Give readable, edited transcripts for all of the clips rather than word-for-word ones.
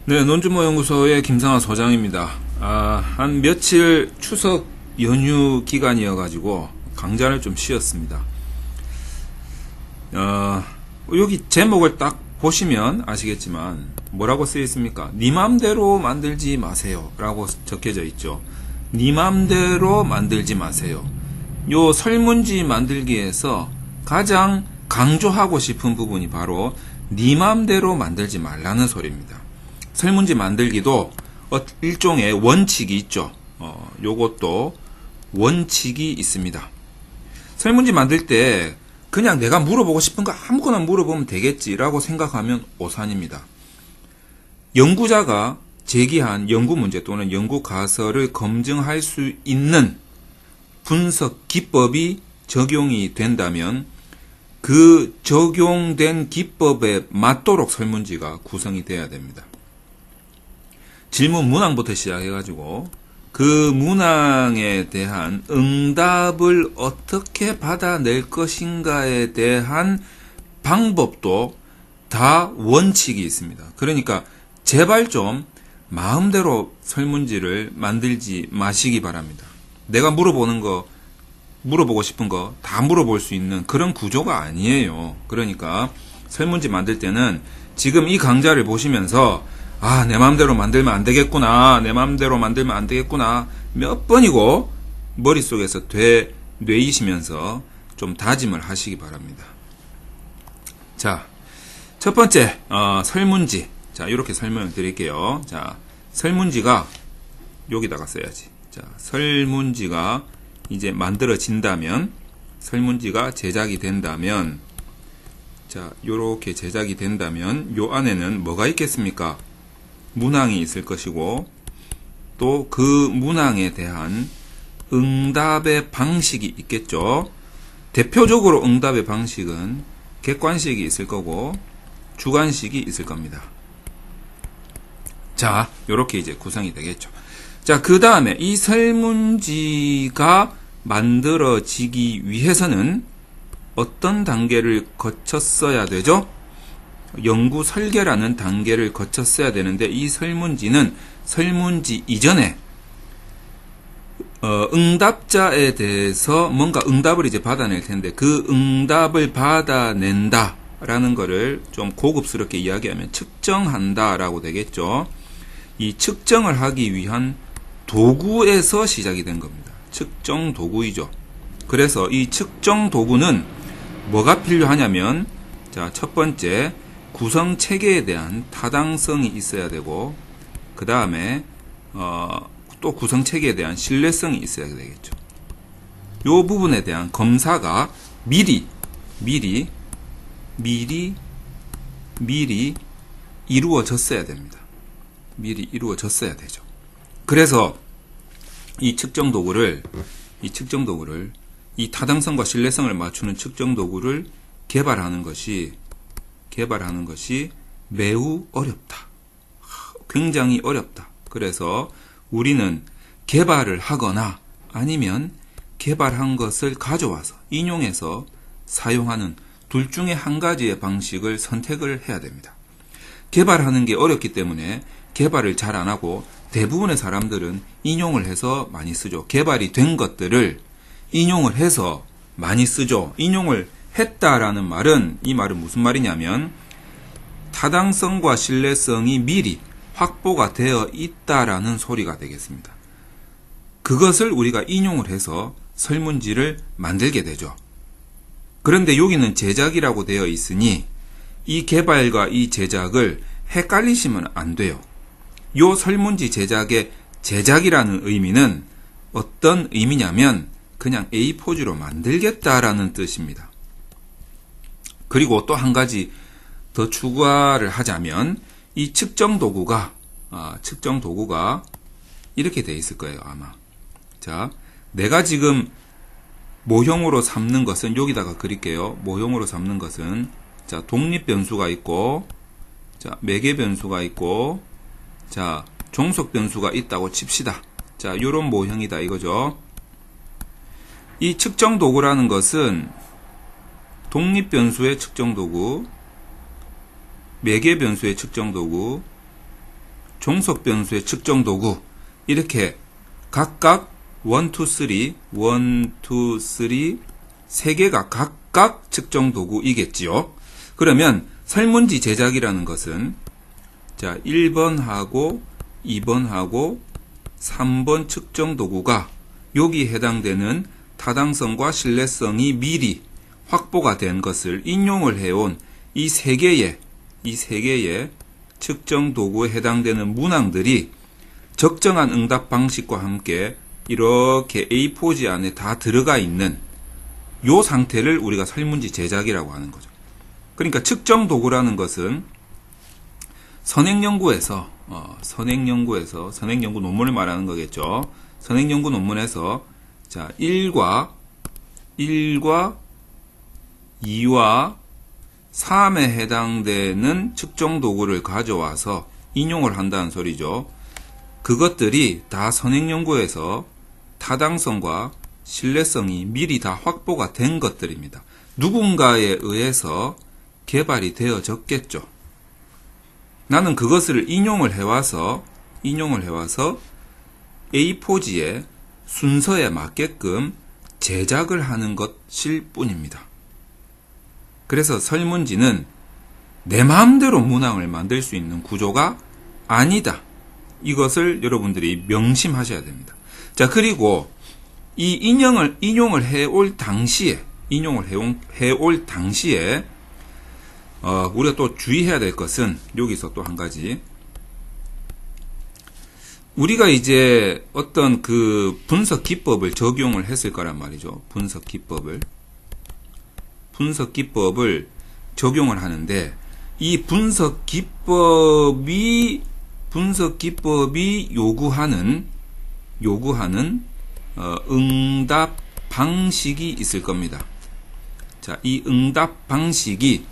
네, 논주모연구소의 김상하 소장입니다. 한 며칠 추석 연휴 기간이어가지고 강좌를 좀 쉬었습니다. 여기 제목을 딱 보시면 아시겠지만 뭐라고 쓰여 있습니까? 니 맘대로 만들지 마세요 라고 적혀져 있죠. 니 맘대로 만들지 마세요. 요 설문지 만들기에서 가장 강조하고 싶은 부분이 바로 니 맘대로 만들지 말라는 소리입니다. 설문지 만들기도 일종의 원칙이 있죠. 요것도 원칙이 있습니다. 설문지 만들 때 그냥 내가 물어보고 싶은 거 아무거나 물어보면 되겠지라고 생각하면 오산입니다. 연구자가 제기한 연구 문제 또는 연구 가설을 검증할 수 있는 분석 기법이 적용이 된다면 그 적용된 기법에 맞도록 설문지가 구성이 돼야 됩니다. 질문 문항부터 시작해가지고 그 문항에 대한 응답을 어떻게 받아낼 것인가에 대한 방법도 다 원칙이 있습니다. 그러니까 제발 좀 마음대로 설문지를 만들지 마시기 바랍니다. 내가 물어보고 싶은 거 다 물어볼 수 있는 그런 구조가 아니에요. 그러니까 설문지 만들 때는 지금 이 강좌를 보시면서 내 맘대로 만들면 안 되겠구나. 내 맘대로 만들면 안 되겠구나. 몇 번이고 머릿속에서 되뇌이시면서 좀 다짐을 하시기 바랍니다. 자, 첫 번째 설문지. 자, 이렇게 설명을 드릴게요. 자, 설문지가 여기다가 써야지. 자, 설문지가 이제 만들어진다면, 설문지가 제작이 된다면, 자, 요렇게 제작이 된다면 요 안에는 뭐가 있겠습니까? 문항이 있을 것이고 또 그 문항에 대한 응답의 방식이 있겠죠. 대표적으로 응답의 방식은 객관식이 있을 거고 주관식이 있을 겁니다. 자, 요렇게 이제 구성이 되겠죠. 자, 그 다음에 이 설문지가 만들어지기 위해서는 어떤 단계를 거쳤어야 되죠? 연구 설계라는 단계를 거쳤어야 되는데 이 설문지는 설문지 이전에 응답자에 대해서 뭔가 응답을 이제 받아낼 텐데 그 응답을 받아낸다 라는 거를 좀 고급스럽게 이야기하면 측정한다 라고 되겠죠. 이 측정을 하기 위한 도구에서 시작이 된 겁니다. 측정 도구이죠. 그래서 이 측정 도구는 뭐가 필요하냐면, 자, 첫 번째 구성 체계에 대한 타당성이 있어야 되고, 그 다음에 또 구성 체계에 대한 신뢰성이 있어야 되겠죠. 요 부분에 대한 검사가 미리 이루어졌어야 됩니다. 미리 이루어졌어야 되죠. 그래서 이 측정 도구를 이 타당성과 신뢰성을 맞추는 측정 도구를 개발하는 것이 매우 어렵다. 굉장히 어렵다. 그래서 우리는 개발을 하거나 아니면 개발한 것을 가져와서 인용해서 사용하는 둘 중에 한 가지의 방식을 선택을 해야 됩니다. 개발하는 게 어렵기 때문에 개발을 잘 안 하고 대부분의 사람들은 인용을 해서 많이 쓰죠. 개발이 된 것들을 인용을 해서 많이 쓰죠. 인용을 했다라는 말은, 이 말은 무슨 말이냐면 타당성과 신뢰성이 미리 확보가 되어 있다라는 소리가 되겠습니다. 그것을 우리가 인용을 해서 설문지를 만들게 되죠. 그런데 여기는 제작이라고 되어 있으니 이 개발과 이 제작을 헷갈리시면 안 돼요. 요 설문지 제작의 제작이라는 의미는 어떤 의미냐면 그냥 A4지로 만들겠다라는 뜻입니다. 그리고 또 한 가지 더 추가를 하자면 이 측정 도구가 이렇게 돼 있을 거예요, 아마. 자, 내가 지금 모형으로 삼는 것은 여기다가 그릴게요. 모형으로 삼는 것은, 자, 독립 변수가 있고, 자, 매개 변수가 있고, 자, 종속 변수가 있다고 칩시다. 자, 요런 모형이다 이거죠. 이 측정 도구라는 것은 독립 변수의 측정 도구, 매개 변수의 측정 도구, 종속 변수의 측정 도구 이렇게 각각 1, 2, 3, 1, 2, 3, 3개가 각각 측정 도구이겠지요. 그러면 설문지 제작이라는 것은 자 1번하고 2번하고 3번 측정 도구가 여기 해당되는 타당성과 신뢰성이 미리 확보가 된 것을 인용을 해온 이 세 개의 측정 도구에 해당되는 문항들이 적정한 응답 방식과 함께 이렇게 A4지 안에 다 들어가 있는 요 상태를 우리가 설문지 제작이라고 하는 거죠. 그러니까 측정 도구라는 것은 선행연구에서 선행연구 논문을 말하는 거겠죠. 선행연구 논문에서 자 1과 2와 3에 해당되는 측정 도구를 가져와서 인용을 한다는 소리죠. 그것들이 다 선행연구에서 타당성과 신뢰성이 미리 다 확보가 된 것들입니다. 누군가에 의해서 개발이 되어졌겠죠. 나는 그것을 인용을 해와서 A4지의 순서에 맞게끔 제작을 하는 것일 뿐입니다. 그래서 설문지는 내 마음대로 문항을 만들 수 있는 구조가 아니다. 이것을 여러분들이 명심하셔야 됩니다. 자, 그리고 이 인용을 해올 당시에 우리가 또 주의해야 될 것은 여기서 또 한 가지, 우리가 이제 어떤 그 분석 기법을 적용을 했을 거란 말이죠. 분석 기법을 적용을 하는데 이 분석 기법이 요구하는 응답 방식이 있을 겁니다. 자, 이 응답 방식이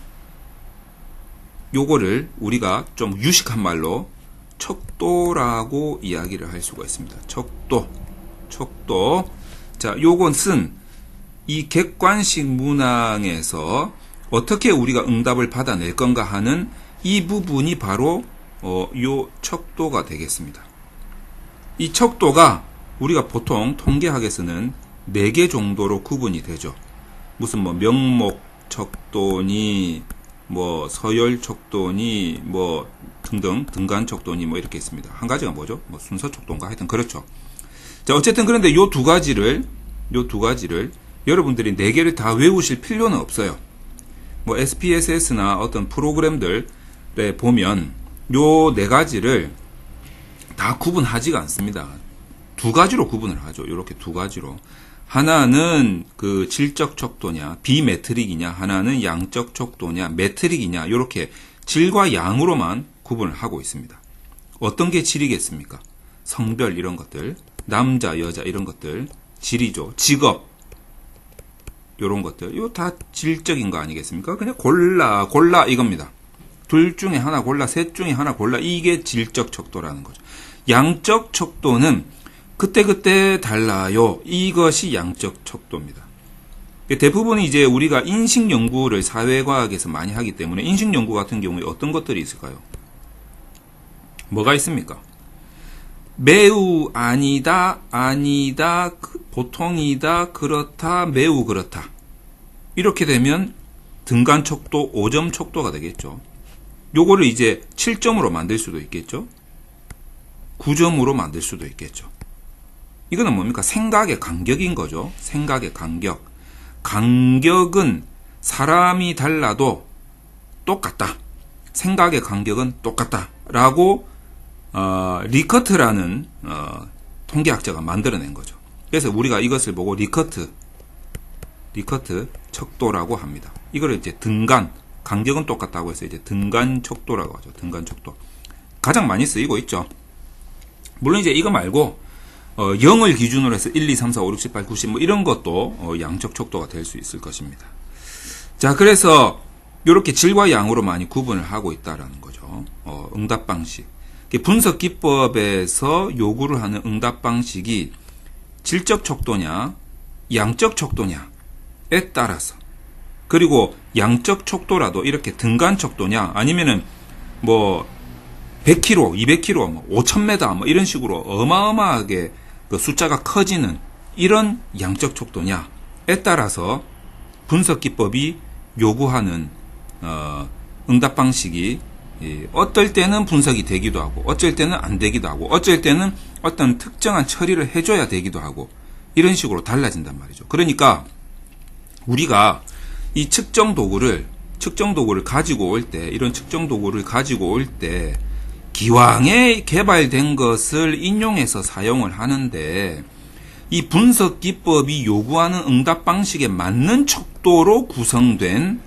요거를 우리가 좀 유식한 말로 척도라고 이야기를 할 수가 있습니다. 척도. 자, 요것은 이 객관식 문항에서 어떻게 우리가 응답을 받아낼 건가 하는 이 부분이 바로 요 척도가 되겠습니다. 이 척도가 우리가 보통 통계학에서는 4개 정도로 구분이 되죠. 무슨 뭐 명목 척도니 뭐 서열 척도니 뭐 등등 등간 척도니 뭐 이렇게 있습니다. 한 가지가 뭐죠? 뭐 순서 척도인가 하여튼 그렇죠. 자, 어쨌든 그런데 요 두 가지를 여러분들이 4개를 다 외우실 필요는 없어요. 뭐 SPSS나 어떤 프로그램들에 보면 요 4가지를 다 구분하지가 않습니다. 2가지로 구분을 하죠. 이렇게 2가지로. 하나는 그 질적 척도냐, 비메트릭이냐, 하나는 양적 척도냐, 메트릭이냐, 이렇게 질과 양으로만 구분을 하고 있습니다. 어떤 게 질이겠습니까? 성별 이런 것들, 남자, 여자 이런 것들, 질이죠. 직업 이런 것들, 이거 다 질적인 거 아니겠습니까? 그냥 골라 이겁니다. 둘 중에 하나 골라, 셋 중에 하나 골라, 이게 질적 척도라는 거죠. 양적 척도는 그때그때 달라요. 이것이 양적 척도입니다. 대부분 이제 우리가 인식 연구를 사회과학에서 많이 하기 때문에 인식 연구 같은 경우에 어떤 것들이 있을까요? 뭐가 있습니까? 매우 아니다, 보통이다, 그렇다, 매우 그렇다. 이렇게 되면 등간 척도, 5점 척도가 되겠죠. 요거를 이제 7점으로 만들 수도 있겠죠. 9점으로 만들 수도 있겠죠. 이거는 뭡니까? 생각의 간격인 거죠. 생각의 간격. 간격은 사람이 달라도 똑같다. 생각의 간격은 똑같다. 라고 리커트라는 통계학자가 만들어낸 거죠. 그래서 우리가 이것을 보고 리커트 척도라고 합니다. 이걸 이제 등간, 간격은 똑같다고 해서 이제 등간 척도라고 하죠. 등간 척도. 가장 많이 쓰이고 있죠. 물론 이제 이거 말고 0을 기준으로 해서 1, 2, 3, 4, 5, 6, 7, 8, 9, 10 뭐 이런 것도 양적 척도가 될 수 있을 것입니다. 자, 그래서 이렇게 질과 양으로 많이 구분을 하고 있다라는 거죠. 응답 방식. 분석 기법에서 요구를 하는 응답 방식이 질적 척도냐, 양적 척도냐에 따라서, 그리고 양적 척도라도 이렇게 등간 척도냐, 아니면은 뭐 100km, 200km, 뭐 5000m 뭐 이런 식으로 어마어마하게 그 숫자가 커지는 이런 양적 척도냐에 따라서 분석 기법이 요구하는 응답 방식이 어떨 때는 분석이 되기도 하고 어쩔 때는 안 되기도 하고 어쩔 때는 어떤 특정한 처리를 해줘야 되기도 하고 이런 식으로 달라진단 말이죠. 그러니까 우리가 이 측정 도구를 가지고 올 때, 이런 측정 도구를 가지고 올 때 기왕에 개발된 것을 인용해서 사용을 하는데 이 분석 기법이 요구하는 응답 방식에 맞는 척도로 구성된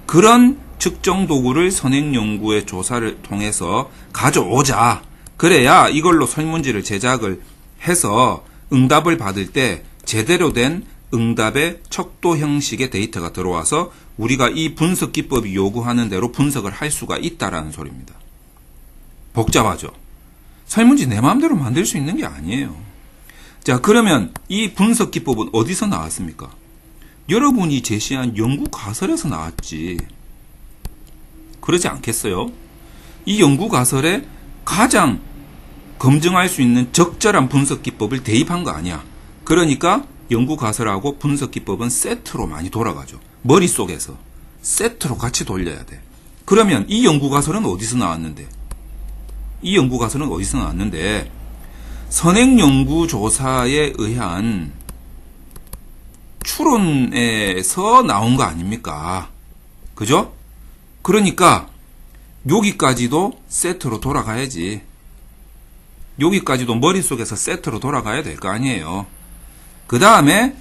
그런 측정 도구를 선행 연구의 조사를 통해서 가져오자. 그래야 이걸로 설문지를 제작을 해서 응답을 받을 때 제대로 된 응답의 척도 형식의 데이터가 들어와서 우리가 이 분석 기법이 요구하는 대로 분석을 할 수가 있다라는 소리입니다. 복잡하죠? 설문지 내 마음대로 만들 수 있는 게 아니에요. 자, 그러면 이 분석 기법은 어디서 나왔습니까? 여러분이 제시한 연구 가설에서 나왔지. 그러지 않겠어요? 이 연구 가설에 가장 검증할 수 있는 적절한 분석 기법을 대입한 거 아니야. 그러니까 연구 가설하고 분석 기법은 세트로 많이 돌아가죠. 머릿속에서 세트로 같이 돌려야 돼. 그러면 이 연구 가설은 어디서 나왔는데? 선행 연구 조사에 의한 추론에서 나온 거 아닙니까? 그죠? 그러니까 여기까지도 세트로 돌아가야지. 여기까지도 머릿속에서 세트로 돌아가야 될 거 아니에요. 그 다음에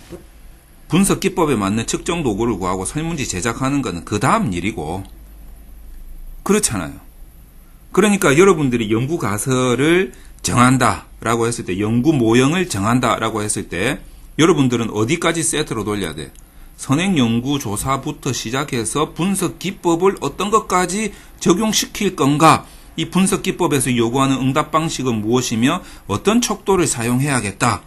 분석 기법에 맞는 측정 도구를 구하고 설문지 제작하는 것은 그 다음 일이고, 그렇잖아요. 그러니까 여러분들이 연구 가설을 정한다라고 했을 때, 연구 모형을 정한다라고 했을 때 여러분들은 어디까지 세트로 돌려야 돼? 선행 연구 조사부터 시작해서 분석 기법을 어떤 것까지 적용시킬 건가? 이 분석 기법에서 요구하는 응답 방식은 무엇이며 어떤 척도를 사용해야겠다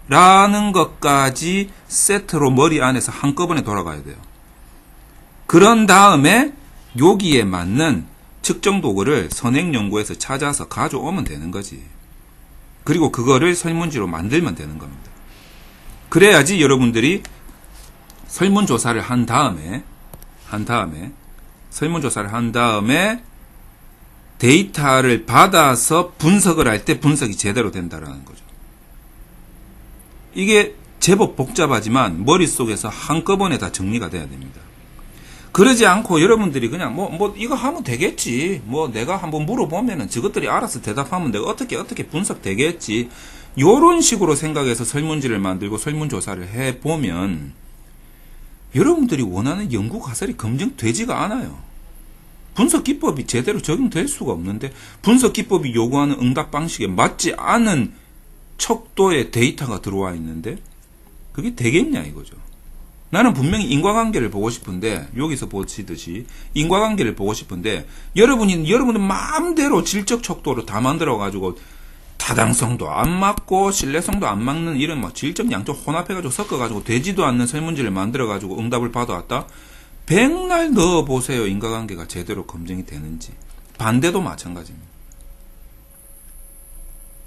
라는 것까지 세트로 머리 안에서 한꺼번에 돌아가야 돼요. 그런 다음에 여기에 맞는 측정 도구를 선행 연구에서 찾아서 가져오면 되는 거지. 그리고 그거를 설문지로 만들면 되는 겁니다. 그래야지 여러분들이 설문조사를 한 다음에 데이터를 받아서 분석을 할 때 분석이 제대로 된다라는 거죠. 이게 제법 복잡하지만 머릿속에서 한꺼번에 다 정리가 돼야 됩니다. 그러지 않고 여러분들이 그냥 이거 하면 되겠지. 내가 한번 물어보면은 저것들이 알아서 대답하면 내가 어떻게 분석되겠지. 요런 식으로 생각해서 설문지를 만들고 설문조사를 해보면 여러분들이 원하는 연구 가설이 검증되지가 않아요. 분석 기법이 제대로 적용될 수가 없는데 분석 기법이 요구하는 응답 방식에 맞지 않은 척도의 데이터가 들어와 있는데 그게 되겠냐 이거죠. 나는 분명히 인과관계를 보고 싶은데 여기서 보시듯이 인과관계를 보고 싶은데 여러분들 마음대로 질적 척도를 다 만들어 가지고 타당성도 안 맞고 신뢰성도 안 맞는 이런 질적 양적 혼합해 가지고 섞어 가지고 되지도 않는 설문지를 만들어 가지고 응답을 받아왔다. 백날 넣어 보세요. 인과관계가 제대로 검증이 되는지. 반대도 마찬가지입니다.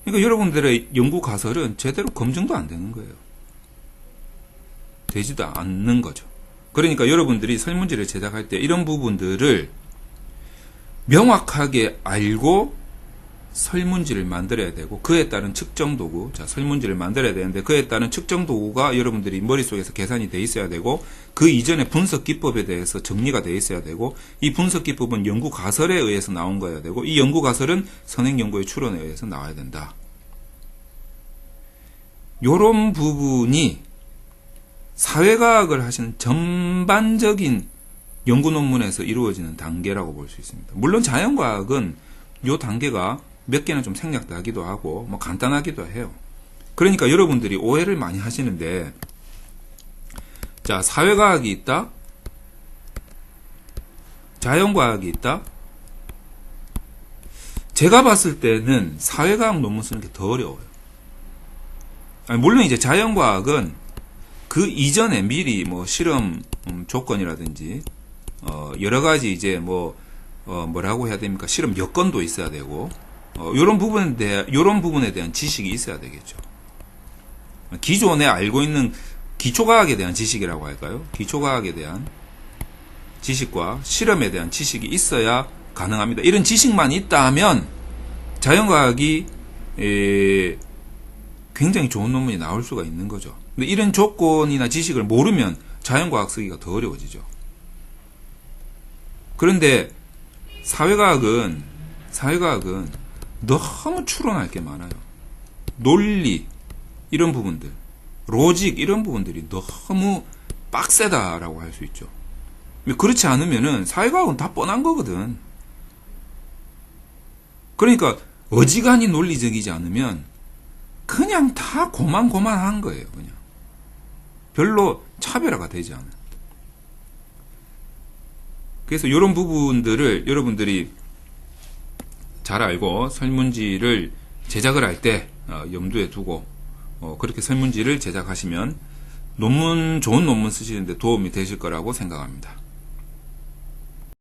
그러니까 여러분들의 연구 가설은 제대로 검증도 안 되는 거예요. 되지도 않는 거죠. 그러니까 여러분들이 설문지를 제작할 때 이런 부분들을 명확하게 알고 설문지를 만들어야 되고 그에 따른 측정 도구, 설문지를 만들어야 되는데 그에 따른 측정 도구가 여러분들이 머릿속에서 계산이 돼 있어야 되고 그 이전에 분석 기법에 대해서 정리가 돼 있어야 되고 이 분석 기법은 연구 가설에 의해서 나온 거여야 되고 이 연구 가설은 선행 연구의 추론에 의해서 나와야 된다. 요런 부분이 사회과학을 하시는 전반적인 연구 논문에서 이루어지는 단계라고 볼 수 있습니다. 물론 자연과학은 요 단계가 몇 개는 좀 생략되기도 하고 간단하기도 해요. 그러니까 여러분들이 오해를 많이 하시는데 자, 사회과학이 있다. 자연과학이 있다. 제가 봤을 때는 사회과학 논문 쓰는 게 더 어려워요. 물론 이제 자연과학은 그 이전에 미리 실험 조건이라든지 여러 가지 이제 뭐라고 해야 됩니까? 실험 여건도 있어야 되고 이런 부분에 대한 지식이 있어야 되겠죠. 기존에 알고 있는 기초과학에 대한 지식이라고 할까요? 기초과학에 대한 지식과 실험에 대한 지식이 있어야 가능합니다. 이런 지식만 있다 하면 자연과학이 굉장히 좋은 논문이 나올 수가 있는 거죠. 근데 이런 조건이나 지식을 모르면 자연과학 쓰기가 더 어려워지죠. 그런데 사회과학은 너무 추론할 게 많아요. 논리 이런 부분들, 로직 이런 부분들이 너무 빡세다라고 할 수 있죠. 그렇지 않으면은 사회과학은 다 뻔한 거거든. 그러니까 어지간히 논리적이지 않으면 그냥 다 고만고만한 거예요. 그냥 별로 차별화가 되지 않아요. 그래서 이런 부분들을 여러분들이 잘 알고 설문지를 제작을 할 때 염두에 두고 그렇게 설문지를 제작하시면 좋은 논문 쓰시는데 도움이 되실 거라고 생각합니다.